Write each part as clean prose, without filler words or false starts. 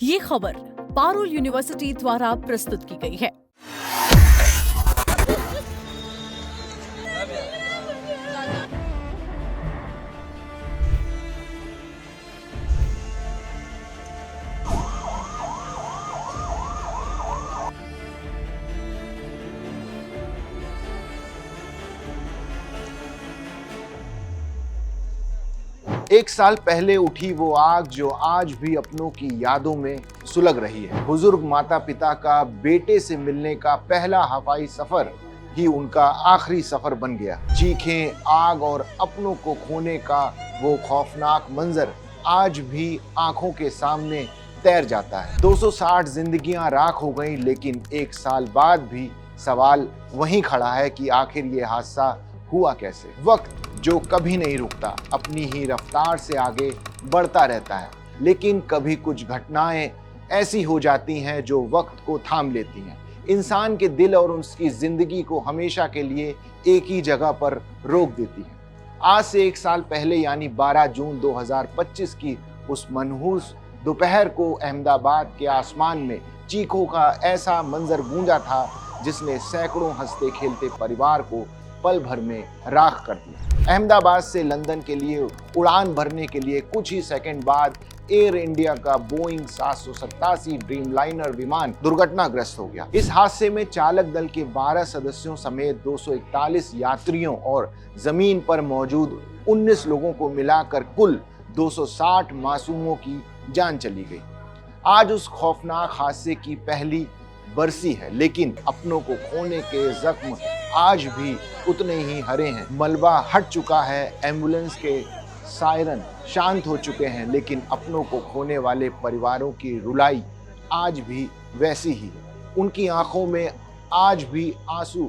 ये खबर पारुल यूनिवर्सिटी द्वारा प्रस्तुत की गई है। एक साल पहले उठी वो आग जो आज भी अपनों की यादों में सुलग रही है। बुजुर्ग माता पिता का बेटे से मिलने का पहला हवाई सफर ही उनका आखिरी सफर बन गया। चीखें, आग और अपनों को खोने का वो खौफनाक मंजर आज भी आंखों के सामने तैर जाता है। 260 जिंदगियां राख हो गईं, लेकिन एक साल बाद भी सवाल वहीं खड़ा है कि आखिर ये हादसा हुआ कैसे। वक्त जो कभी नहीं रुकता, अपनी ही रफ्तार से आगे बढ़ता रहता है, लेकिन कभी कुछ घटनाएं ऐसी हो जाती हैं जो वक्त को थाम लेती हैं, इंसान के दिल और उसकी जिंदगी को हमेशा के लिए एक ही जगह पर रोक देती हैं। आज से एक साल पहले यानी 12 जून 2025 की उस मनहूस दोपहर को अहमदाबाद के आसमान में चीखों का ऐसा मंजर गूंजा था जिसने सैकड़ों हंसते खेलते परिवार को पल भर में राख कर दिया। अहमदाबाद से लंदन के लिए उड़ान भरने के लिए कुछ ही सेकंड बाद एयर इंडिया का बोइंग 787 ड्रीमलाइनर विमान दुर्घटनाग्रस्त हो गया। इस हादसे में चालक दल के 12 सदस्यों समेत 241 यात्रियों और जमीन पर मौजूद 19 लोगों को मिलाकर कुल 260 मासूमों की जान चली गई। आज उस खौफनाक हादसे की पहली बरसी है, लेकिन अपनों को खोने के जख्म आज भी उतने ही हरे हैं। मलबा हट चुका है, एम्बुलेंस के सायरन शांत हो चुके हैं, लेकिन अपनों को खोने वाले परिवारों की रुलाई आज भी वैसी ही है। उनकी आंखों में आज भी आंसू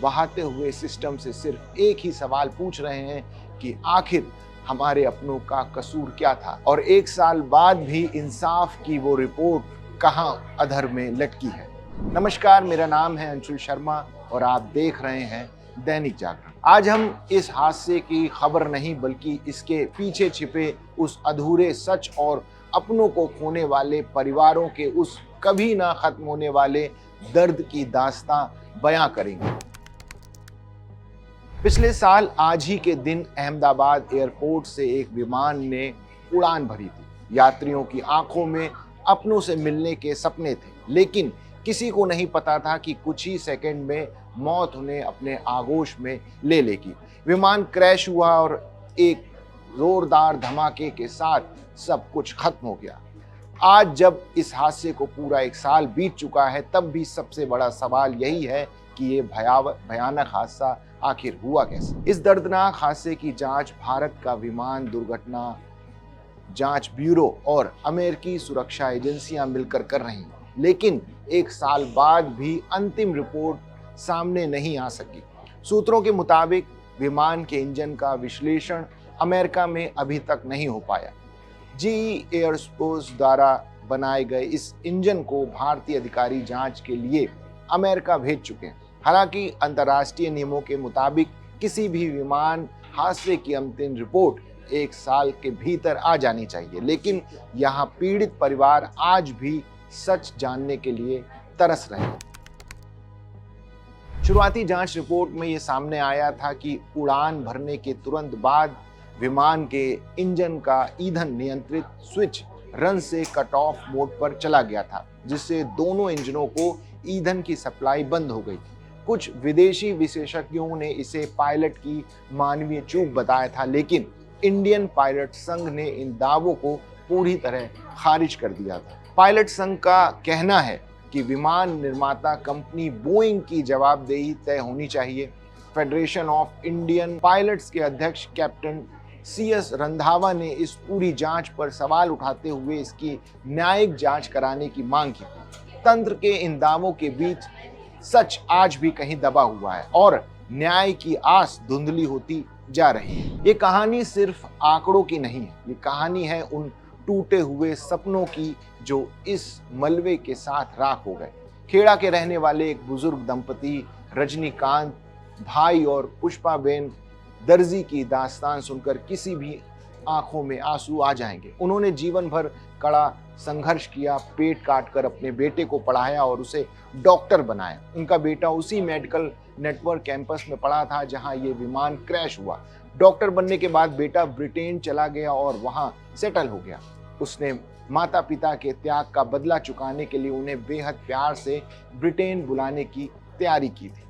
बहाते हुए सिस्टम से सिर्फ एक ही सवाल पूछ रहे हैं कि आखिर हमारे अपनों का कसूर क्या था। और एक साल बाद भी इंसाफ की वो रिपोर्ट कहां अधर में लटकी है। नमस्कार, मेरा नाम है अंशुल शर्मा और आप देख रहे हैं दैनिक जागरण। आज हम इस हादसे की खबर नहीं बल्कि इसके पीछे छिपे उस अधूरे सच और अपनों को खोने वाले परिवारों के उस कभी ना खत्म होने वाले दर्द की दास्तां बयां करेंगे। पिछले साल आज ही के दिन अहमदाबाद एयरपोर्ट से एक विमान ने उड़ान भरी थी। यात्रियों की आंखों में अपनों से मिलने के सपने थे, लेकिन किसी को नहीं पता था कि कुछ ही सेकंड में मौत उन्हें अपने आगोश में ले लेगी। विमान क्रैश हुआ और एक जोरदार धमाके के साथ सब कुछ खत्म हो गया। आज जब इस हादसे को पूरा एक साल बीत चुका है, तब भी सबसे बड़ा सवाल यही है कि ये भयानक हादसा आखिर हुआ कैसे। इस दर्दनाक हादसे की जांच भारत का विमान दुर्घटना जांच ब्यूरो और अमेरिकी सुरक्षा एजेंसियां मिलकर कर रही हैं, लेकिन एक साल बाद भी अंतिम रिपोर्ट सामने नहीं आ सकी। सूत्रों के मुताबिक विमान के इंजन का विश्लेषण अमेरिका में अभी तक नहीं हो पाया। जीई एयरस्पेस द्वारा बनाए गए इस इंजन को भारतीय अधिकारी जांच के लिए अमेरिका भेज चुके हैं। हालांकि अंतर्राष्ट्रीय नियमों के मुताबिक किसी भी विमान हादसे की अंतिम रिपोर्ट एक साल के भीतर आ जानी चाहिए, लेकिन यहाँ पीड़ित परिवार आज भी सच जानने के लिए तरस रहे हैं। शुरुआती जांच रिपोर्ट में यह सामने आया था कि उड़ान भरने के तुरंत बाद विमान के इंजन का ईंधन नियंत्रित स्विच रन से कट ऑफ मोड पर चला गया था, जिससे दोनों इंजनों को ईंधन की सप्लाई बंद हो गई। कुछ विदेशी विशेषज्ञों ने इसे पायलट की मानवीय चूक बताया था, लेकिन इंडियन पायलट संघ ने इन दावों को पूरी तरह खारिज कर दिया था। पायलट संघ का कहना है कि विमान निर्माता कंपनी बोइंग की जवाबदेही तय होनी चाहिए। फेडरेशन ऑफ इंडियन पायलट्स के अध्यक्ष कैप्टन CS रंधावा ने इस पूरी जांच पर सवाल उठाते हुए इसकी न्यायिक जांच कराने की मांग की। तंत्र के इन दावों के बीच सच आज भी कहीं दबा हुआ है और न्याय की आस धुंधली होती जा रही है। ये कहानी सिर्फ आंकड़ों की नहीं है, ये कहानी है उन टूटे हुए सपनों की जो इस मलबे के साथ राख हो गए। खेड़ा के रहने वाले एक बुजुर्ग दंपति रजनीकांत भाई और पुष्पाबेन दर्जी की दास्तान सुनकर किसी भी आंखों में आंसू आ जाएंगे। उन्होंने जीवन भर कड़ा संघर्ष किया, पेट काटकर अपने बेटे को पढ़ाया और उसे डॉक्टर बनाया। उनका बेटा उसी मेडिकल नेटवर्क कैंपस में पढ़ा था जहां ये विमान क्रैश हुआ। डॉक्टर बनने के बाद बेटा ब्रिटेन चला गया और वहां सेटल हो गया। उसने माता पिता के त्याग का बदला चुकाने के लिए उन्हें बेहद प्यार से ब्रिटेन बुलाने की तैयारी की थी।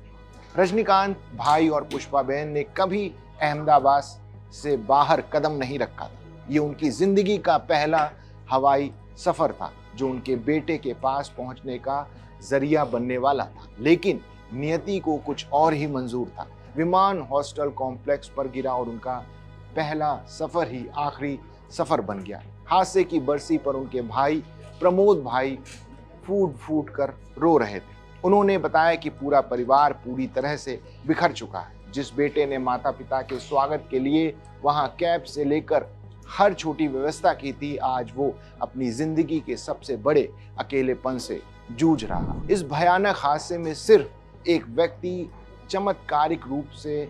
रजनीकांत भाई और पुष्पाबेन ने कभी अहमदाबाद से बाहर कदम नहीं रखा था। ये उनकी जिंदगी का पहला हवाई सफर था जो उनके बेटे के पास पहुंचने का जरिया बनने वाला था, लेकिन नियति को कुछ और ही मंजूर था। विमान हॉस्टल कॉम्प्लेक्स पर गिरा और उनका पहला सफर ही आखिरी सफर बन गया। हादसे की बरसी पर उनके भाई प्रमोद भाई फूट फूट कर रो रहे थे। उन्होंने बताया कि पूरा परिवार पूरी तरह से बिखर चुका है। जिस बेटे ने माता पिता के स्वागत के लिए वहां कैब से लेकर हर छोटी व्यवस्था की थी, आज वो अपनी जिंदगी के सबसे बड़े अकेलेपन से जूझ रहा। इस भयानक हादसे में सिर्फ एक व्यक्ति चमत्कारिक रूप से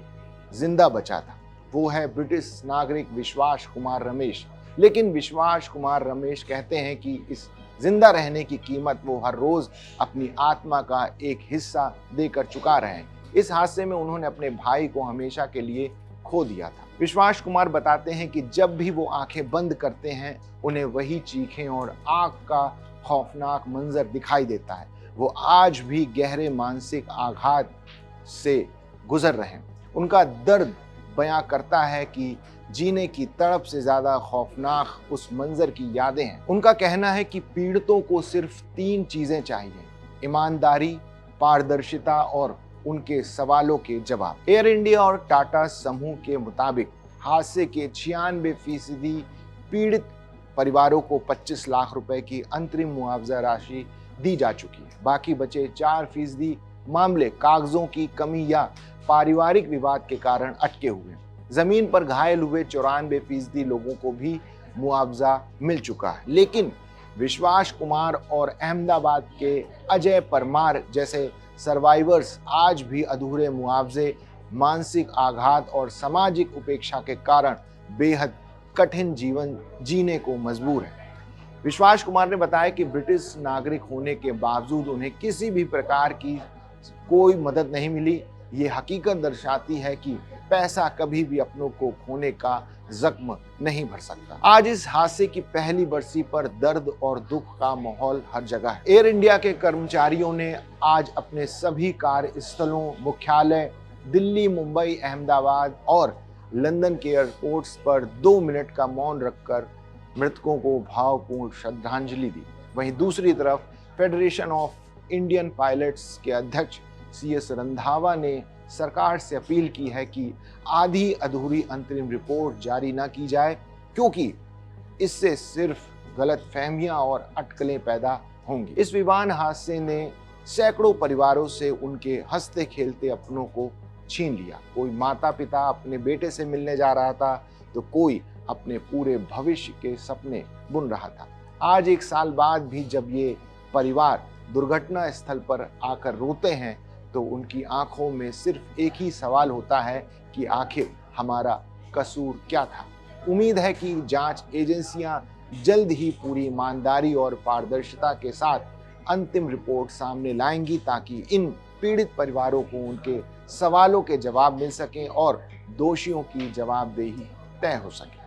जिंदा बचा था। वो है ब्रिटिश नागरिक विश्वास कुमार रमेश। लेकिन विश्वास कुमार रमेश कहते हैं कि इस जिंदा रहने की कीमत वो हर रोज अपनी आत्मा का एक हिस्सा देकर चुका रहे हैं। इस हादसे में उन्होंने अपने भाई को हमेशा के लिए खो दिया था। विश्वास कुमार बताते हैं कि जब भी वो आंखें बंद करते हैं उन्हें वही चीखें और आग का खौफनाक मंजर दिखाई देता है। वो आज भी गहरे मानसिक आघात से गुजर रहे हैं। उनका दर्द बयां करता है कि जीने की तड़प से ज्यादा खौफनाक उस मंजर की यादें हैं। उनका कहना है कि पीड़ितों को सिर्फ 3 चीजें चाहिए: ईमानदारी, पारदर्शिता और उनके सवालों के जवाब। एयर इंडिया और टाटा समूह के मुताबिक हादसे के 96% पीड़ित परिवारों को 25 लाख रुपए की अंतरिम मुआवजा राशि दी जा चुकी है। बाकी बचे 4% मामले कागजों की कमी या पारिवारिक विवाद के कारण अटके हुए हैं। जमीन पर घायल हुए 94% लोगों को भी मुआवजा मिल चुका है। लेकिन विश्वास कुमार और अहमदाबाद के अजय परमार जैसे सर्वाइवर्स आज भी अधूरे मुआवजे, मानसिक आघात और सामाजिक उपेक्षा के कारण बेहद कठिन जीवन जीने को मजबूर है। विश्वास कुमार ने बताया कि ब्रिटिश नागरिक होने के बावजूद उन्हें किसी भी प्रकार की कोई मदद नहीं मिली। ये हकीकत दर्शाती है कि पैसा कभी भी अपनों को खोने का जख्म नहीं भर सकता। आज इस हादसे की पहली बरसी पर दर्द और दुख का माहौल हर जगह है। एयर इंडिया के कर्मचारियों ने आज अपने सभी कार्यस्थलों, मुख्यालय दिल्ली, मुंबई, अहमदाबाद और लंदन के एयरपोर्ट्स पर 2 मिनट का मौन रखकर मृतकों को भावपूर्ण श्रद्धांजलि दी। वहीं दूसरी तरफ फेडरेशन ऑफ इंडियन पायलट्स के अध्यक्ष CS रंधावा ने सरकार से अपील की है कि आधी अधूरी अंतरिम रिपोर्ट जारी न की जाए, क्योंकि इससे सिर्फ गलतफहमियां और अटकलें पैदा होंगी। इस विमान हादसे ने सैकड़ों परिवारों से उनके हंसते खेलते अपनों को छीन लिया। कोई माता पिता अपने बेटे से मिलने जा रहा था तो कोई अपने पूरे भविष्य के सपने बुन रहा था। आज 1 साल बाद भी जब ये परिवार दुर्घटना स्थल पर आकर रोते हैं तो उनकी आंखों में सिर्फ एक ही सवाल होता है कि आखिर हमारा कसूर क्या था। उम्मीद है कि जांच एजेंसियां जल्द ही पूरी ईमानदारी और पारदर्शिता के साथ अंतिम रिपोर्ट सामने लाएंगी ताकि इन पीड़ित परिवारों को उनके सवालों के जवाब मिल सकें और दोषियों की जवाबदेही तय हो सके।